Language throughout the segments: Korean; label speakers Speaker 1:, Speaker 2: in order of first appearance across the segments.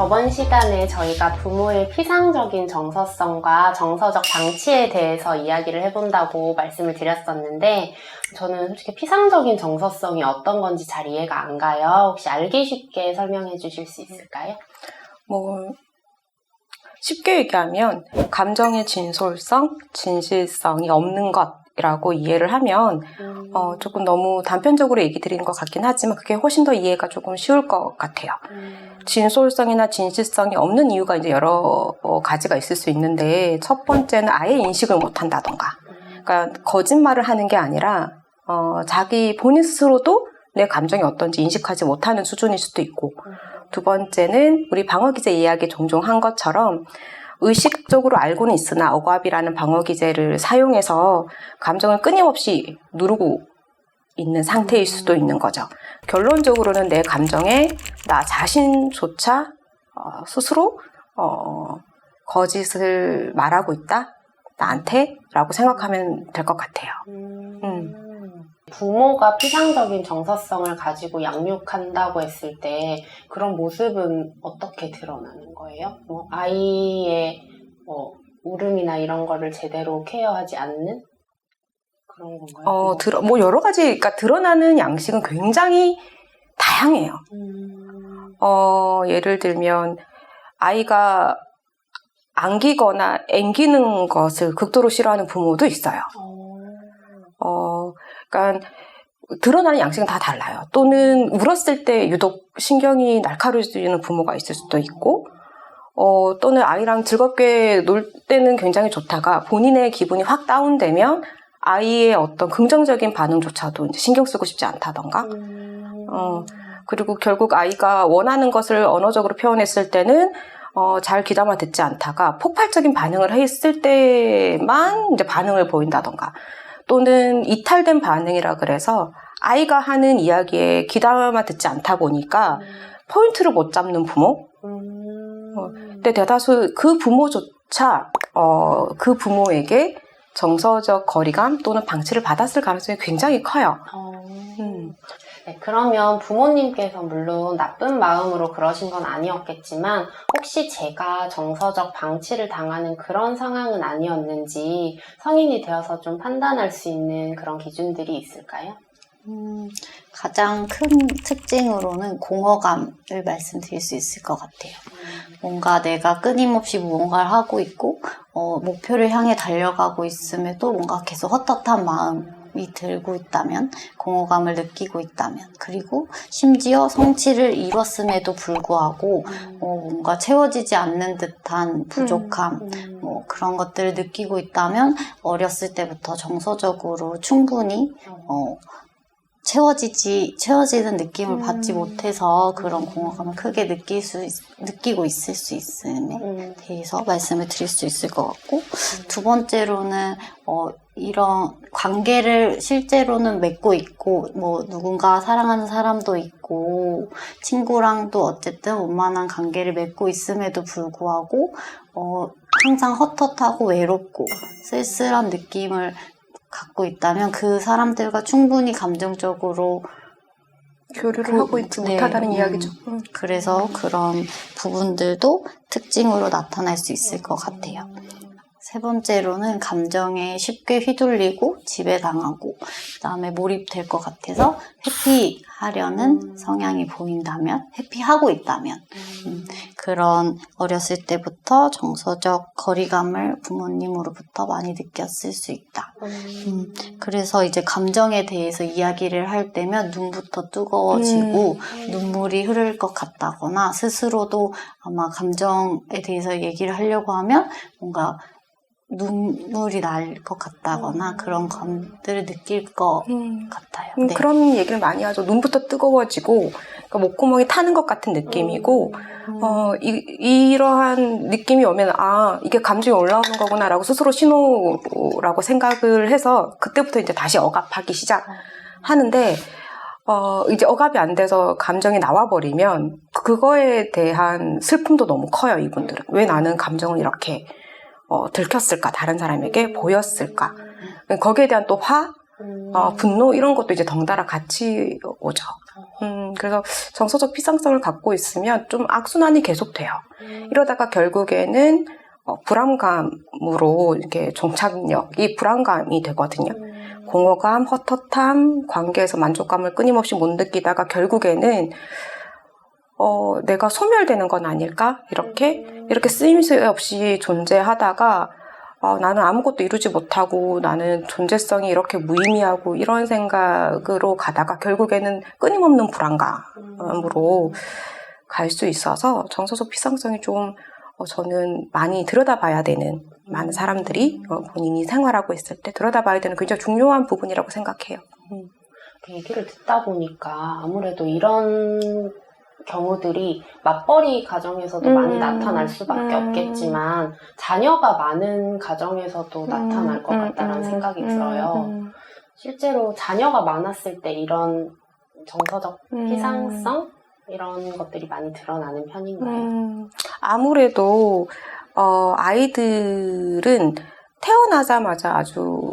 Speaker 1: 저번 시간에 저희가 부모의 피상적인 정서성과 정서적 방치에 대해서 이야기를 해본다고 말씀을 드렸었는데 저는 솔직히 피상적인 정서성이 어떤 건지 잘 이해가 안 가요. 혹시 알기 쉽게 설명해 주실 수 있을까요?
Speaker 2: 쉽게 얘기하면 감정의 진솔성, 진실성이 없는 것이라고 이해를 하면 조금 너무 단편적으로 얘기 드리는 것 같긴 하지만 그게 훨씬 더 이해가 조금 쉬울 것 같아요. 진솔성이나 진실성이 없는 이유가 이제 여러 가지가 있을 수 있는데 첫 번째는 아예 인식을 못 한다던가 그러니까 거짓말을 하는 게 아니라 자기 본인 스스로도 내 감정이 어떤지 인식하지 못하는 수준일 수도 있고 두 번째는 우리 방어기제 이야기 종종 한 것처럼 의식적으로 알고는 있으나 억압이라는 방어기제를 사용해서 감정을 끊임없이 누르고 있는 상태일 수도 있는 거죠. 결론적으로는 내 감정에 나 자신조차 스스로 거짓을 말하고 있다? 나한테? 라고 생각하면 될 것 같아요.
Speaker 1: 부모가 피상적인 정서성을 가지고 양육한다고 했을 때 그런 모습은 어떻게 드러나는 거예요? 아이의 울음이나 이런 거를 제대로 케어하지 않는 그런 건가요?
Speaker 2: 여러 가지, 그러니까 드러나는 양식은 굉장히 다양해요. 예를 들면 아이가 안기거나 앵기는 것을 극도로 싫어하는 부모도 있어요. 그러니까 드러나는 양식은 다 달라요. 또는 울었을 때 유독 신경이 날카로워지는 부모가 있을 수도 있고 또는 아이랑 즐겁게 놀 때는 굉장히 좋다가 본인의 기분이 확 다운되면 아이의 어떤 긍정적인 반응조차도 이제 신경 쓰고 싶지 않다던가 그리고 결국 아이가 원하는 것을 언어적으로 표현했을 때는 잘 귀담아 듣지 않다가 폭발적인 반응을 했을 때만 이제 반응을 보인다던가 또는 이탈된 반응이라 그래서 아이가 하는 이야기에 귀담아 듣지 않다 보니까 포인트를 못 잡는 부모 근데 대다수 그 부모조차 그 부모에게 정서적 거리감 또는 방치를 받았을 가능성이 굉장히 커요.
Speaker 1: 네, 그러면 부모님께서 물론 나쁜 마음으로 그러신 건 아니었겠지만 혹시 제가 정서적 방치를 당하는 그런 상황은 아니었는지 성인이 되어서 좀 판단할 수 있는 그런 기준들이 있을까요?
Speaker 3: 가장 큰 특징으로는 공허감을 말씀드릴 수 있을 것 같아요. 뭔가 내가 끊임없이 무언가를 하고 있고 목표를 향해 달려가고 있음에도 뭔가 계속 헛헛한 마음이 들고 있다면 공허감을 느끼고 있다면 그리고 심지어 성취를 이뤘음에도 불구하고 뭔가 채워지지 않는 듯한 부족함 그런 것들을 느끼고 있다면 어렸을 때부터 정서적으로 충분히 채워지는 느낌을 받지 못해서 그런 공허감을 크게 느끼고 있을 수 있음에 대해서 말씀을 드릴 수 있을 것 같고 두 번째로는 이런 관계를 실제로는 맺고 있고 누군가 사랑하는 사람도 있고 친구랑도 어쨌든 원만한 관계를 맺고 있음에도 불구하고 항상 헛헛하고 외롭고 쓸쓸한 느낌을 갖고 있다면 그 사람들과 충분히 감정적으로
Speaker 2: 교류를 하고 있지 못하다는 이야기죠.
Speaker 3: 그래서 그런 부분들도 특징으로 나타날 수 있을 것 같아요. 세 번째로는 감정에 쉽게 휘둘리고 지배당하고 그다음에 몰입될 것 같아서 회피하려는 성향이 보인다면 회피하고 있다면 그런 어렸을 때부터 정서적 거리감을 부모님으로부터 많이 느꼈을 수 있다. 그래서 이제 감정에 대해서 이야기를 할 때면 눈부터 뜨거워지고 눈물이 흐를 것 같다거나 스스로도 아마 감정에 대해서 얘기를 하려고 하면 뭔가 눈물이 날 것 같다거나 그런 감들을 느낄 것 같아요. 네.
Speaker 2: 그런 얘기를 많이 하죠. 눈부터 뜨거워지고 그러니까 목구멍이 타는 것 같은 느낌이고 이러한 느낌이 오면 이게 감정이 올라오는 거구나라고 스스로 신호라고 생각을 해서 그때부터 이제 다시 억압하기 시작하는데 이제 억압이 안 돼서 감정이 나와버리면 그거에 대한 슬픔도 너무 커요. 이분들은 왜 나는 감정을 이렇게 들켰을까? 다른 사람에게 보였을까? 거기에 대한 또 분노 이런 것도 이제 덩달아 같이 오죠. 그래서 정서적 피상성을 갖고 있으면 좀 악순환이 계속돼요. 이러다가 결국에는 불안감으로 이렇게 종착역이 불안감이 되거든요. 공허감, 헛헛함, 관계에서 만족감을 끊임없이 못 느끼다가 결국에는 내가 소멸되는 건 아닐까? 이렇게 쓰임새 없이 존재하다가 나는 아무것도 이루지 못하고 나는 존재성이 이렇게 무의미하고 이런 생각으로 가다가 결국에는 끊임없는 불안감으로 갈 수 있어서 정서적 피상성이 좀 저는 많이 들여다봐야 되는, 많은 사람들이 본인이 생활하고 있을 때 들여다봐야 되는 굉장히 중요한 부분이라고 생각해요.
Speaker 1: 얘기를 듣다 보니까 아무래도 이런 경우들이 맞벌이 가정에서도 많이 나타날 수밖에 없겠지만 자녀가 많은 가정에서도 나타날 것 같다는 생각이 들어요. 실제로 자녀가 많았을 때 이런 정서적 피상성? 이런 것들이 많이 드러나는 편인가요?
Speaker 2: 아무래도 아이들은 태어나자마자 아주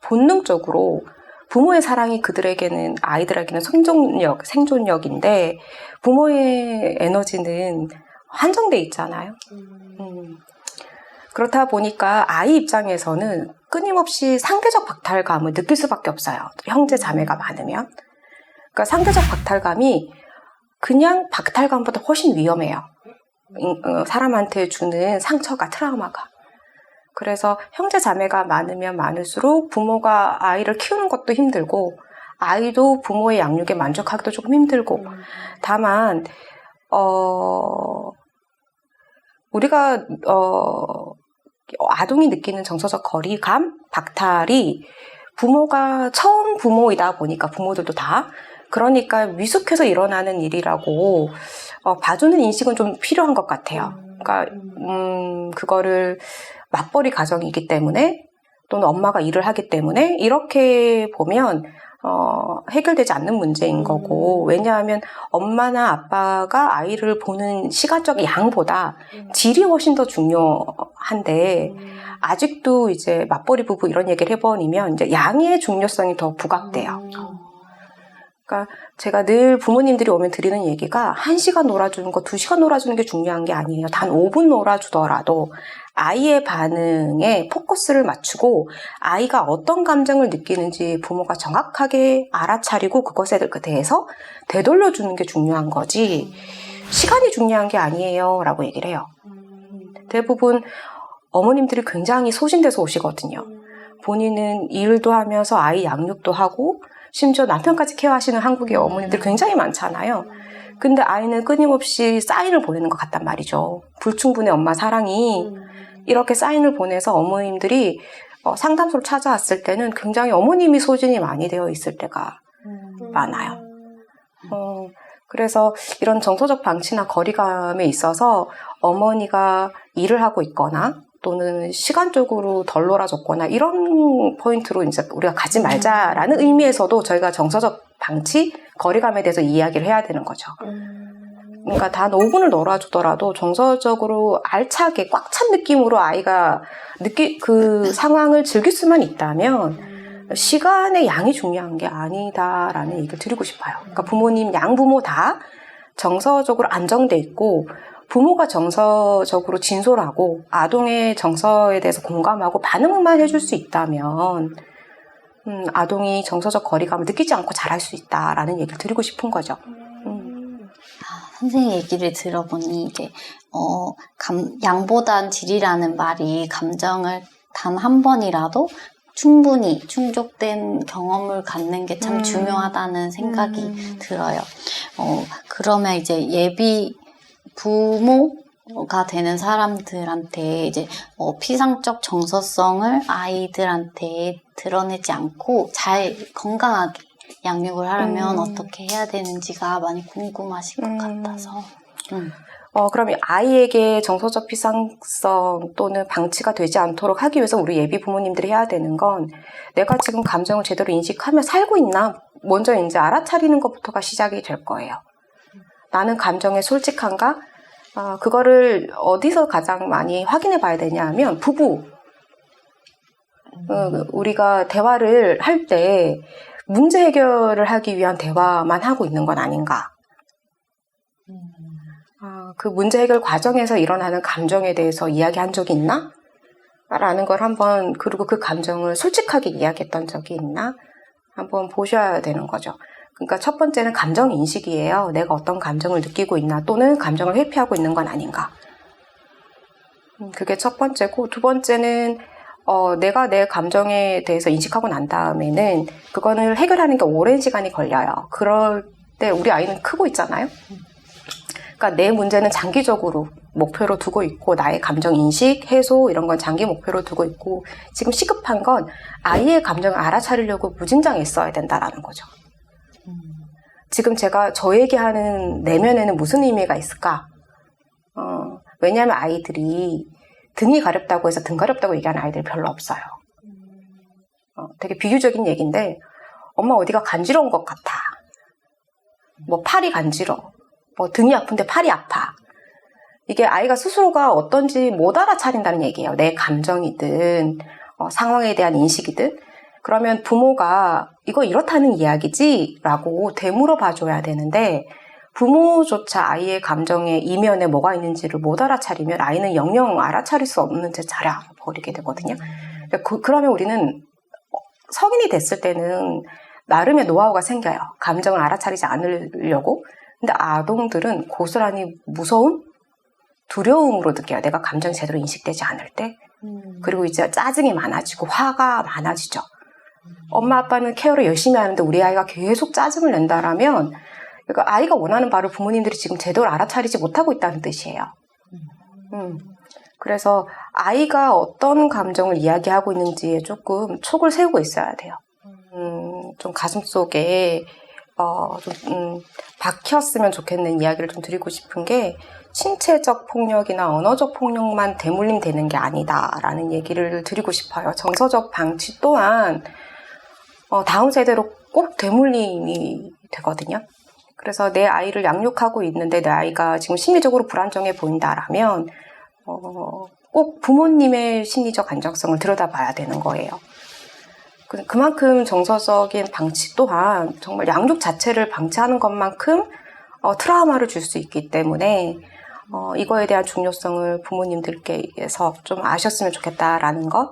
Speaker 2: 본능적으로 부모의 사랑이 그들에게는, 아이들에게는 생존력인데 부모의 에너지는 한정돼 있잖아요. 그렇다 보니까 아이 입장에서는 끊임없이 상대적 박탈감을 느낄 수밖에 없어요. 형제 자매가 많으면. 그러니까 상대적 박탈감이 그냥 박탈감보다 훨씬 위험해요. 사람한테 주는 상처가, 트라우마가. 그래서 형제 자매가 많으면 많을수록 부모가 아이를 키우는 것도 힘들고 아이도 부모의 양육에 만족하기도 조금 힘들고 다만 우리가 아동이 느끼는 정서적 거리감, 박탈이 부모가 처음 부모이다 보니까 부모들도 다 그러니까 미숙해서 일어나는 일이라고 봐주는 인식은 좀 필요한 것 같아요. 그러니까 그거를 맞벌이 가정이기 때문에 또는 엄마가 일을 하기 때문에 이렇게 보면 해결되지 않는 문제인 거고, 왜냐하면 엄마나 아빠가 아이를 보는 시간적 양보다 질이 훨씬 더 중요한데 아직도 이제 맞벌이 부부 이런 얘기를 해버리면 이제 양의 중요성이 더 부각돼요. 그러니까 제가 늘 부모님들이 오면 드리는 얘기가 1시간 놀아주는 거, 2시간 놀아주는 게 중요한 게 아니에요. 단 5분 놀아주더라도 아이의 반응에 포커스를 맞추고 아이가 어떤 감정을 느끼는지 부모가 정확하게 알아차리고 그것에 대해서 되돌려주는 게 중요한 거지 시간이 중요한 게 아니에요 라고 얘기를 해요. 대부분 어머님들이 굉장히 소진돼서 오시거든요. 본인은 일도 하면서 아이 양육도 하고 심지어 남편까지 케어하시는 한국의 어머님들 굉장히 많잖아요. 근데 아이는 끊임없이 사인을 보내는 것 같단 말이죠. 불충분의 엄마 사랑이 이렇게 사인을 보내서 어머님들이 상담소를 찾아왔을 때는 굉장히 어머님이 소진이 많이 되어 있을 때가 많아요. 그래서 이런 정서적 방치나 거리감에 있어서 어머니가 일을 하고 있거나 또는 시간적으로 덜 놀아줬거나 이런 포인트로 이제 우리가 가지 말자라는 의미에서도 저희가 정서적 방치, 거리감에 대해서 이야기를 해야 되는 거죠. 그러니까 단 5분을 놀아주더라도 정서적으로 알차게 꽉 찬 느낌으로 아이가 그 상황을 즐길 수만 있다면 시간의 양이 중요한 게 아니다라는 얘기를 드리고 싶어요. 그러니까 부모님, 양부모 다 정서적으로 안정돼 있고 부모가 정서적으로 진솔하고 아동의 정서에 대해서 공감하고 반응만 해줄 수 있다면 아동이 정서적 거리감을 느끼지 않고 자랄 수 있다라는 얘기를 드리고 싶은 거죠.
Speaker 3: 선생님 얘기를 들어보니 이제 양보단 질이라는 말이 감정을 단 한 번이라도 충분히 충족된 경험을 갖는 게 참 중요하다는 생각이 들어요. 그러면 이제 예비 부모가 되는 사람들한테 이제 피상적 정서성을 아이들한테 드러내지 않고 잘 건강하게 양육을 하려면 어떻게 해야 되는지가 많이 궁금하실 것 같아서.
Speaker 2: 그럼 아이에게 정서적 피상성 또는 방치가 되지 않도록 하기 위해서 우리 예비 부모님들이 해야 되는 건 내가 지금 감정을 제대로 인식하며 살고 있나? 먼저 이제 알아차리는 것부터가 시작이 될 거예요. 나는 감정에 솔직한가? 그거를 어디서 가장 많이 확인해 봐야 되냐 하면 부부. 우리가 대화를 할 때 문제 해결을 하기 위한 대화만 하고 있는 건 아닌가. 그 문제 해결 과정에서 일어나는 감정에 대해서 이야기한 적이 있나? 라는 걸 한번, 그리고 그 감정을 솔직하게 이야기했던 적이 있나? 한번 보셔야 되는 거죠. 그러니까 첫 번째는 감정 인식이에요. 내가 어떤 감정을 느끼고 있나, 또는 감정을 회피하고 있는 건 아닌가. 그게 첫 번째고, 두 번째는 내가 내 감정에 대해서 인식하고 난 다음에는 그거를 해결하는 게 오랜 시간이 걸려요. 그럴 때 우리 아이는 크고 있잖아요. 그러니까 내 문제는 장기적으로 목표로 두고 있고, 나의 감정 인식, 해소 이런 건 장기 목표로 두고 있고, 지금 시급한 건 아이의 감정을 알아차리려고 무진장에 있어야 된다라는 거죠. 지금 제가 저 얘기하는 내면에는 무슨 의미가 있을까? 왜냐하면 아이들이 등이 가렵다고 해서 등 가렵다고 얘기하는 아이들이 별로 없어요. 되게 비유적인 얘기인데, 엄마 어디가 간지러운 것 같아. 뭐 팔이 간지러워. 뭐 등이 아픈데 팔이 아파. 이게 아이가 스스로가 어떤지 못 알아차린다는 얘기예요. 내 감정이든 상황에 대한 인식이든. 그러면 부모가 이거 이렇다는 이야기지? 라고 되물어 봐줘야 되는데, 부모조차 아이의 감정의 이면에 뭐가 있는지를 못 알아차리면 아이는 영영 알아차릴 수 없는 채 자라버리게 되거든요. 그러면 우리는 성인이 됐을 때는 나름의 노하우가 생겨요. 감정을 알아차리지 않으려고. 근데 아동들은 고스란히 무서움, 두려움으로 느껴요. 내가 감정이 제대로 인식되지 않을 때. 그리고 이제 짜증이 많아지고 화가 많아지죠. 엄마 아빠는 케어를 열심히 하는데 우리 아이가 계속 짜증을 낸다라면, 그러니까 아이가 원하는 바를 부모님들이 지금 제대로 알아차리지 못하고 있다는 뜻이에요. 그래서 아이가 어떤 감정을 이야기하고 있는지에 조금 촉을 세우고 있어야 돼요. 좀 가슴속에 박혔으면 좋겠는 이야기를 좀 드리고 싶은 게, 신체적 폭력이나 언어적 폭력만 대물림 되는 게 아니다라는 얘기를 드리고 싶어요. 정서적 방치 또한 다음 세대로 꼭 대물림이 되거든요. 그래서 내 아이를 양육하고 있는데 내 아이가 지금 심리적으로 불안정해 보인다라면 꼭 부모님의 심리적 안정성을 들여다봐야 되는 거예요. 그만큼 정서적인 방치 또한 정말 양육 자체를 방치하는 것만큼 트라우마를 줄 수 있기 때문에 이거에 대한 중요성을 부모님들께서 좀 아셨으면 좋겠다라는 것,